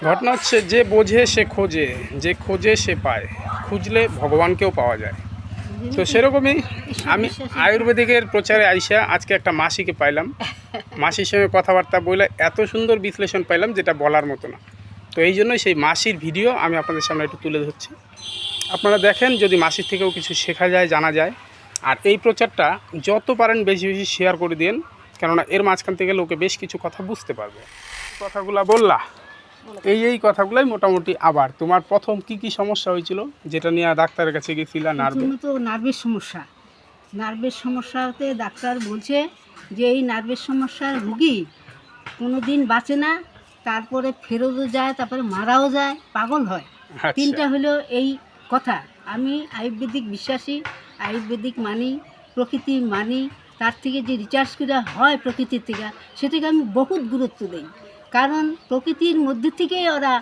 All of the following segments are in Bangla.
ঘটনা হচ্ছে যে বোঝে সে খোঁজে, যে খোঁজে সে পায়, খুঁজলে ভগবানকেও পাওয়া যায়। তো সেরকমই আমি আয়ুর্বেদিকের প্রচারে আইসা আজকে একটা মাসিকে পাইলাম। মাসির সঙ্গে কথাবার্তা বলে এত সুন্দর বিশ্লেষণ পাইলাম যেটা বলার মতো না। তো এই জন্যই সেই মাসির ভিডিও আমি আপনাদের সামনে একটু তুলে ধরছি। আপনারা দেখেন, যদি মাসির থেকেও কিছু শেখা যায়, জানা যায়। আর এই প্রচারটা যত পারেন বেশি বেশি শেয়ার করে দিন, কেননা এর মাঝখান থেকে লোকে বেশ কিছু কথা বুঝতে পারবে। কথাগুলা বললা, এই কথাগুলাই মোটামুটি। আবার তোমার প্রথম কি সমস্যা হয়েছিল যেটা নিয়ে ডাক্তারের কাছে গেছিলা? নার্ভের সমস্যা। নার্ভের সমস্যাতে ডাক্তার বলছে যে এই নার্ভের সমস্যার রুগী কোনো দিন বাঁচে না, তারপরে ফেরতও যায়, তারপরে মারাও যায়, পাগল হয়। আচ্ছা। তিনটা হলো এই কথা। আমি আয়ুর্বেদিক বিশ্বাসী, আয়ুর্বেদিক মানি, প্রকৃতি মানি। তার থেকে যে রিচার্জ করা হয় প্রকৃতির থেকে, সেটাকে আমি বহুত গুরুত্ব দিই। কারণ প্রকৃতির মধ্যে থেকেই ওরা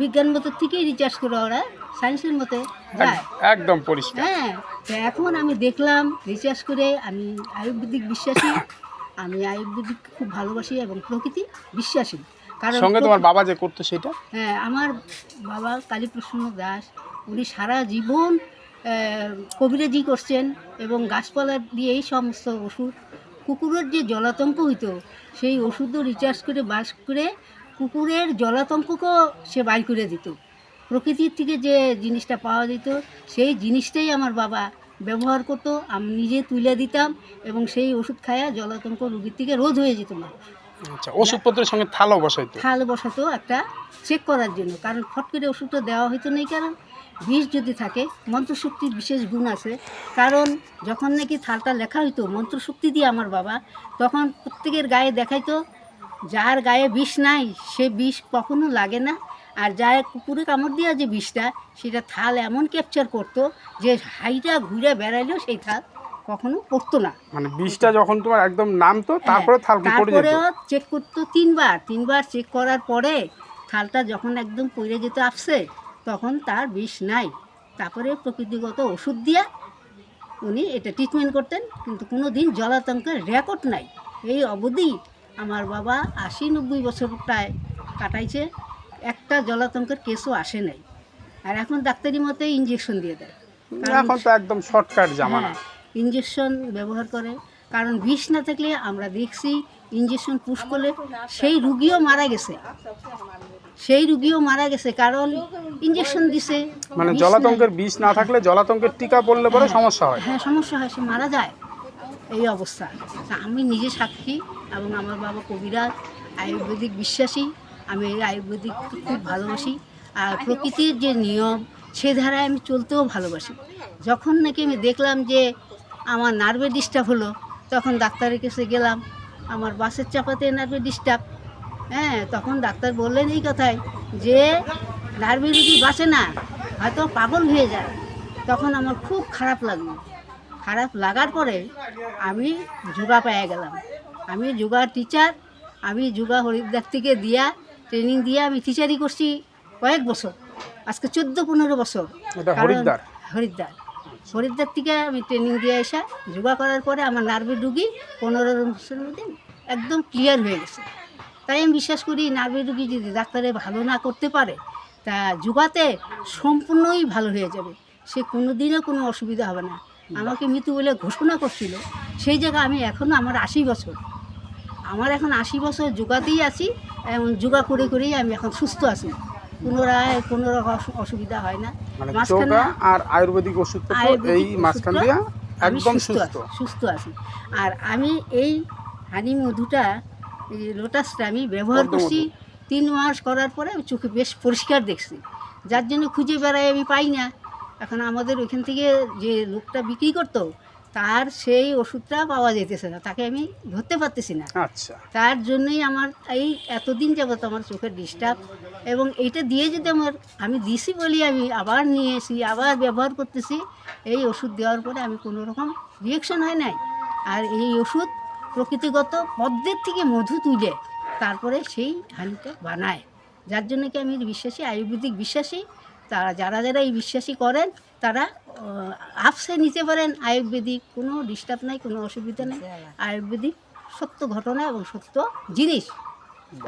বিজ্ঞান মতো থেকেই রিচার্জ করে, ওরা সায়েন্সের মতে যায়। একদম পরিষ্কার। হ্যাঁ, তো এখন আমি দেখলাম রিচার্জ করে, আমি আয়ুর্বেদিক বিশ্বাসী, আমি আয়ুর্বেদিক খুব ভালোবাসি এবং প্রকৃতি বিশ্বাসী। কারণ সঙ্গে তোমার বাবা যে করতো সেটা? হ্যাঁ, আমার বাবা কালীপ্রসন্ন দাস, উনি সারা জীবন কবিরাজি করছেন এবং গাছপালা দিয়ে এই সমস্ত ওষুধ, কুকুরের যে জলাতঙ্ক হইতো সেই ওষুধও রিচার্জ করে বাস করে কুকুরের জলাতঙ্ককেও সে বাইর করে দিত। প্রকৃতির থেকে যে জিনিসটা পাওয়া যেত সেই জিনিসটাই আমার বাবা ব্যবহার করতো, আমি নিজে তুলে দিতাম এবং সেই ওষুধ খায়া জলাতঙ্ক রোগীর থেকে রোধ হয়ে যেত না। আচ্ছা, ওষুধপত্রের সঙ্গে থালও বসাইতো? থাল বসাতো একটা চেক করার জন্য, কারণ ফট করে ওষুধটা দেওয়া হইতো নেই, কারণ বিষ যদি থাকে, মন্ত্রশক্তির বিশেষ গুণ আছে। কারণ যখন নাকি থালটা লেখা হইতো মন্ত্রশক্তি দিয়ে আমার বাবা, তখন প্রত্যেকের গায়ে দেখাইতো যার গায়ে বিষ নাই সে বিষ কখনো লাগে না, আর যার কুকুরে কামড় দেওয়া যে বিষটা সেটা থাল এমন ক্যাপচার করতো যে হাইটা ঘুরে বেড়াইলেও সেই থাল কখনো পড়তো না। মানে বিষটা যখন তোমার একদম নামতো তারপরে থাল পড়ে যেত? তারপরেও চেক করতো তিনবার চেক করার পরে থালটা যখন একদম পড়ে যেত আপসে, তখন তার বিষ নাই। তারপরে প্রকৃতিগত ওষুধ দিয়ে উনি এটা ট্রিটমেন্ট করতেন, কিন্তু কোনো দিন জলাতঙ্কের রেকর্ড নাই। এই অবধি আমার বাবা 80-90 বছর প্রায় কাটাইছে, একটা জলাতঙ্কের কেসও আসে নাই। আর এখন ডাক্তারি মতে ইঞ্জেকশন দিয়ে দেয়। এখন তো একদম শর্টকাট জামানা। ইঞ্জেকশন ব্যবহার করে, কারণ বিষ না থাকলে আমরা দেখছি ইঞ্জেকশন পুশ করলে সেই রুগীও মারা গেছে, কারণ ইঞ্জেকশন দিছে। মানে জলাতঙ্কের বিষ না থাকলে জলাতঙ্কের টিকা পড়লে পরে সমস্যা হয়? হ্যাঁ, সমস্যা হয়, সে মারা যায়। এই অবস্থা। তা আমি নিজে সাক্ষী এবং আমার বাবা কবিরাজ, আয়ুর্বেদিক বিশ্বাসী। আমি এই আয়ুর্বেদিক খুব ভালোবাসি, আর প্রকৃতির যে নিয়ম সে ধারায় আমি চলতেও ভালোবাসি। যখন নাকি আমি দেখলাম যে আমার নার্ভে ডিস্টার্ব হলো, তখন ডাক্তারের কাছে গেলাম, আমার বাসের চাপাতে নার্ভে ডিস্টার্ব। হ্যাঁ, তখন ডাক্তার বললেন এই কথাই যে নার্ভে রুগী বাঁচে না, হয়তো পাগল হয়ে যায়। তখন আমার খুব খারাপ লাগলো। খারাপ লাগার পরে আমি যোগা পেয়ে গেলাম। আমি যোগা টিচার, আমি যোগা হরিদ্বার থেকে ট্রেনিং দিয়ে আমি টিচারই করছি কয়েক বছর, আজকে 14-15 বছর। হরিদ্বার থেকে আমি ট্রেনিং দিয়ে আসা যোগা করার পরে আমার নার্ভের রুগী 15 বছরের মধ্যে একদম ক্লিয়ার হয়ে গেছে। তাই আমি বিশ্বাস করি নার্ভের রুগী যদি ডাক্তারে ভালো না করতে পারে, তা যোগাতে সম্পূর্ণই ভালো হয়ে যাবে, সে কোনো দিনও কোনো অসুবিধা হবে না। আমাকে মৃত্যু বলে ঘোষণা করছিল, সেই জায়গায় আমি এখনও আমার 80 বছর, আমার এখন 80 বছর যোগাতেই আছি, এবং যোগা করে করেই আমি এখন সুস্থ আছি, কোনো রকম অসুবিধা হয় না। যোগা আর আয়ুর্বেদিক ওষুধ এই মাঝখান দিয়ে একদম সুস্থ আছি। আর আমি এই হানি মধুটা, এই লোটাসটা আমি ব্যবহার করছি 3 মাস করার পরে আমি চোখে বেশ পরিষ্কার দেখছি, যার জন্য খুঁজে বেড়াই আমি পাই না। এখন আমাদের ওইখান থেকে যে লোকটা বিক্রি করতো তার সেই ওষুধটা পাওয়া যেতেছে না, তাকে আমি ধরতে পারতেছি না। আচ্ছা, তার জন্যই আমার এই এতদিন যাবত আমার চোখের ডিস্টার্ব, এবং এইটা দিয়ে যদি আমি দিছি বলি আমি আবার নিয়ে এসি, আবার ব্যবহার করতেছি। এই ওষুধ দেওয়ার পরে আমি কোনো রকম রিয়েকশন হয় নাই। আর এই ওষুধ প্রকৃতিগত পদ্মের থেকে মধু তুলে তারপরে সেই হানিটা বানায়, যার জন্য কি আমি বিশ্বাসী, আয়ুর্বেদিক বিশ্বাসী। যারা এই বিশ্বাসী করেন তারা আপসে নিতে পারেন। আয়ুর্বেদিক কোনো ডিস্টার্ব নাই, কোনো অসুবিধা নেই। আয়ুর্বেদিক সত্য ঘটনা এবং সত্য জিনিস,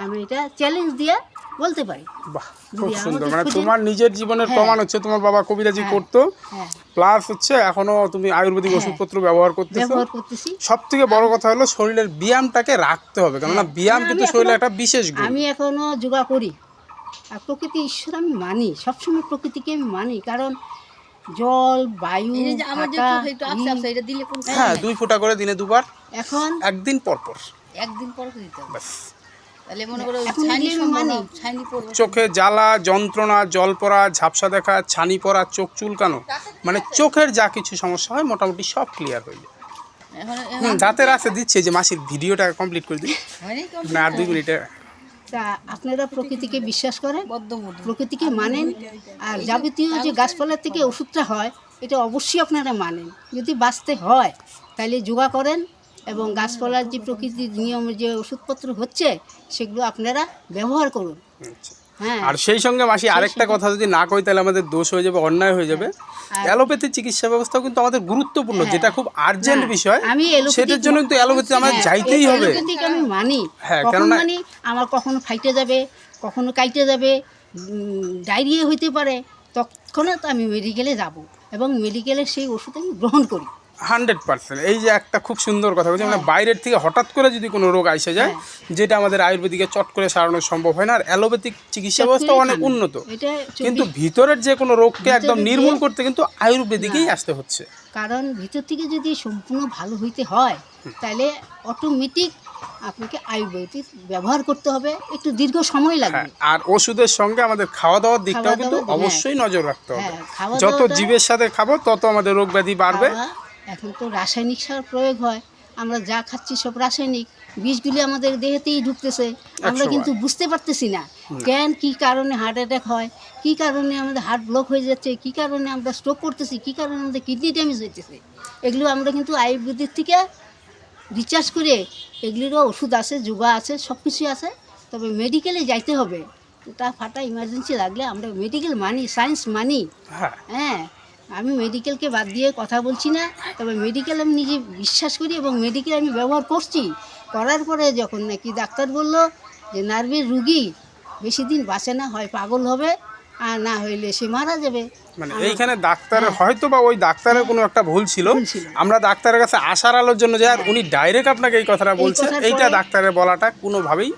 আমি এটা চ্যালেঞ্জ দিয়ে বলতে পারি। বাহ, খুব যদি সুন্দর। আমাদের মানে খোঁজে- তোমার নিজের জীবনের হ্যাঁ। প্রমাণ হচ্ছে তোমার বাবা কবিরাজি হ্যাঁ। করতো, হ্যাঁ, প্লাস হচ্ছে এখনো তুমি আয়ুর্বেদিক হ্যাঁ। ওষুধপত্র ব্যবহার করতেছো। ব্যবহার করতেছি। সব থেকে বড় কথা হলো শরীরের ব্যায়ামটাকে রাখতে হবে, কেননা হ্যাঁ। ব্যায়াম আমি কিন্তু এখনো- শরীরের একটা বিশেষ গুণ। আমি এখনো যোগা করি, আর প্রকৃতি ঈশ্বর আমি মানি, সবসময় প্রকৃতিকে আমি মানি, কারণ জল, বায়ু, আমার যে আকাশ, চোখে একটু আবসা আবসা, এটা দিলে কোন হ্যাঁ, 2 ফোঁটা করে দিনে 2 বার, এখন একদিন পর পর, একদিন পর দিতে হবে। ব্যাস। তাহলে মনে করো এখন ছানি এগুলো আমি মানি। ছানি পড়বে। চোখে জ্বালা, যন্ত্রণা, জল পড়া, ঝাপসা দেখা, ছানি পড়া, চোখ চুলকানো, মানে চোখের যা কিছু সমস্যা হয় মোটামুটি সব ক্লিয়ার হয়ে যায়। এখন দাঁতের আছে দিচ্ছে যে মাসির ভিডিওটা কমপ্লিট করে দিই, হয়নি না আর 2 মিনিটে। তা আপনারা প্রকৃতিকে বিশ্বাস করেন, বদ্ধ মধ্যে প্রকৃতিকে মানেন, আর যাবতীয় যে গাছপালার থেকে ওষুধটা হয় এটা অবশ্যই আপনারা মানেন। যদি বাঁচতে হয় তাহলে যোগা করেন, এবং গাছপালার যে প্রকৃতির নিয়মে যে ওষুধপত্র হচ্ছে সেগুলো আপনারা ব্যবহার করুন। আচ্ছা। হ্যাঁ, আর সেই সঙ্গে মাসি আরেকটা কথা যদি না কই তাহলে আমাদের দোষ হয়ে যাবে, অন্যায় হয়ে যাবে। আর- অ্যালোপ্যাথি চিকিৎসা ব্যবস্থাও কিন্তু আমাদের গুরুত্বপূর্ণ, হ্যাঁ। যেটা খুব আর্জেন্ট না, বিষয়, আমি অ্যালোপ্যাথিক- সেটার জন্য কিন্তু অ্যালোপ্যাথি আমাদের হ্যাঁ, যাইতেই হবে। অ্যালোপ্যাথিক আমি মানি। হ্যাঁ, কখন কেননা- মানি? আমার কখনো ফাইটে যাবে, কখনো কাইটে যাবে, ডায়রিয়া হইতে পারে, তৎক্ষণাৎ আমি মেডিকেলে যাব, এবং মেডিকেলে সেই ওষুধ আমি গ্রহণ করি। 100%। এই যে একটা খুব সুন্দর কথা বলছি, মানে বাইরের থেকে হঠাৎ করে যদি কোনো রোগ আইসে যায়, যেটা আমাদের আয়ুর্বেদিকে চট করে সারানো সম্ভব হয় না, আর অ্যালোপ্যাথিক চিকিৎসা ব্যবস্থা অনেক উন্নত, এটা কিন্তু 24 ভিতরের যে কোনো রোগকে একদম ভিতরের নির্মূল যে- করতে কিন্তু আয়ুর্বেদিকেই আসতে হচ্ছে। কারণ ভিতর থেকে যদি সম্পূর্ণ ভালো হইতে হয় তাহলে অটোমেটিক আপনাকে আয়ুর্বেদিক ব্যবহার করতে হবে, একটু দীর্ঘ সময় হ্যাঁ, লাগবে। আর ওষুধের সঙ্গে আমাদের খাওয়া দাওয়ার দিকটাও খাওয়া কিন্তু দাওয়া, অবশ্যই নজর রাখতে হবে। হ্যাঁ, খাওয়া যত দাওয়াটা- জীবের সাথে খাবো তত আমাদের রোগ ব্যাধি বাড়বে। খাওয়া, এখন তো রাসায়নিক সার প্রয়োগ হয়, আমরা যা খাচ্ছি সব রাসায়নিক, বীজগুলি আমাদের দেহেতেই ঢুকতেছে, আমরা 100 কিন্তু বুঝতে পারতেছি না কেন, কি কারণে হার্ট অ্যাটাক হয়, কি কারণে আমাদের হার্ট ব্লক হয়ে যাচ্ছে, কি কারণে আমরা স্ট্রোক করতেছি, কি কারণে আমাদের কিডনি ড্যামেজ হইতেছে। এগুলো আমরা কিন্তু আয়ুর্বেদিক থেকে রিচার্জ করে, এগুলিরও ওষুধ আছে, যোগা আছে, সব কিছুই আছে, তবে মেডিকেলে যাইতে হবে। তা ফাটা ইমার্জেন্সি লাগলে আমরা মেডিকেল মানি, সায়েন্স মানি। হ্যাঁ, হ্যাঁ, আমি মেডিকেলকে বাদ দিয়ে কথা বলছি না, তবে মেডিকেল আমি নিজে বিশ্বাস করি, এবং মেডিকেল আমি ব্যবহার করছি। করার পরে যখন নাকি ডাক্তার বলল যে নার্ভের রুগী বেশি দিন বাঁচে না, হয় পাগল হবে, আর না হইলে সে মারা যাবে। মানে এইখানে ডাক্তারের হয়তো বা ওই ডাক্তারের কোনো একটা ভুল ছিল। ভুল ছিল। আমরা ডাক্তারের কাছে আসার আলোর জন্য যাই, আর উনি ডাইরেক্ট আপনাকে এই কথাটা বলছে, কথার এইটা পরে- ডাক্তারের বলাটা কোনোভাবেই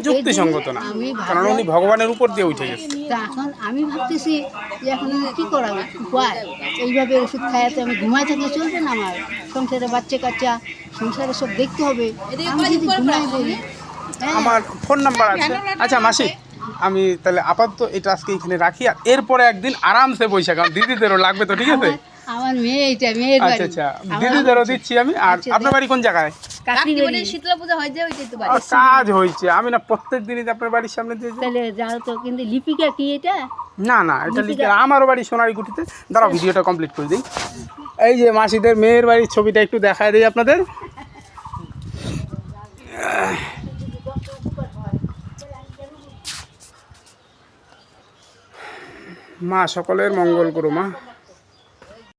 যুক্তিসঙ্গত না, আমি কারণ উনি ভগবানের উপর দিয়ে উঠে গেছে। তা এখন আমি ভাবতেছি যে এখন আমি কী করা উপায়, এইভাবে ওষুধ খাওয়াতে আমি ঘুমাই থাকলে চলবে না, আমার সংসারে বাচ্চা কাচ্চা, সংসারে সব দেখতে হবে, আমি যদি ঘুমাই বলি। হ্যাঁ, আমার ফোন নাম্বার আছে। আচ্ছা মাসি, আমি তাহলে আপাতত এটা আজকে এখানে রাখি, আর এরপরে একদিন আরামসে বসে, কারণ দিদিদেরও লাগবে তো, ঠিক আছে? আমার মেয়ে, এটা মেয়ের বাড়ি। আচ্ছা আচ্ছা, আমার- দিদিদেরও দিচ্ছি আমি। আর আচ্ছা, আপনার বাড়ি কোন জায়গায়? কাকির বাড়ি। শীতলা পূজা হয় যে ওইটাই তো বাড়ি। কাজ হয়েছে, আমি না প্রত্যেক দিনই আপনার বাড়ির সামনে দিয়ে যাই। তাহলে যাও তো, কিন্তু লিপিকা কি এটা? না না, এটা লিখে আমারও বাড়ি সোনারীকুঠিতে। দাঁড়াও, ভিডিওটা কমপ্লিট করে দিই। এই যে মাসিদের মেয়ের বাড়ির ছবিটা একটু দেখায় দিই আপনাদের। মা সকলের মঙ্গল করো মা।